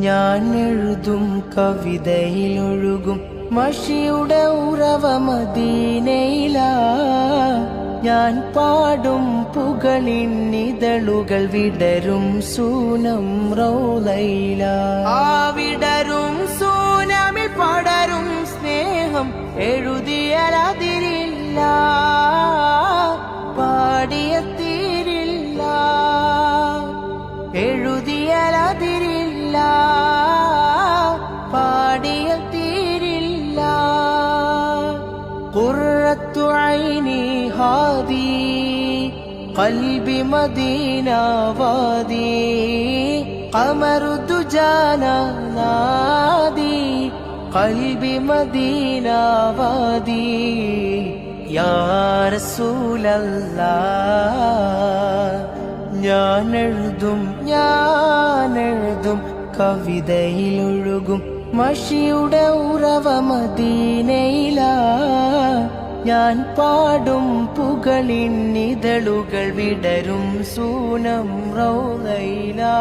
ഞാൻ എഴുതും കവിതയിലൊഴുകും മഷിയുടെ ഉറവ മദീനയിലാ. ഞാൻ പാടും പുകളിന്നിതളുകൾ വിടരും സൂനം റൗളയിലാ. ആ വിടരും സൂനമിൽ പടരും സ്നേഹം എഴുതിയാലതിരില്ല, പാടിയ തീരില്ല. എഴുതിയാലതിരില്ല, പാടിയ തീരില്ല. ഖുർറത്തു ഐനി ഹാദി ഖൽബി മദീന വാദി. ഖമറു ദുജാന നാദി ഖൽബി മദീന വാദി. യാ റസൂലല്ലാഹ് ഞാനെഴുതും കവിതയിലൊഴുകും മഷിയുടെ ഉറവ മദീനയിലാ. ഞാൻ പാടും പുകളിന്നിതളുകൾ വിടരും സൂനം റൗളയിലാ.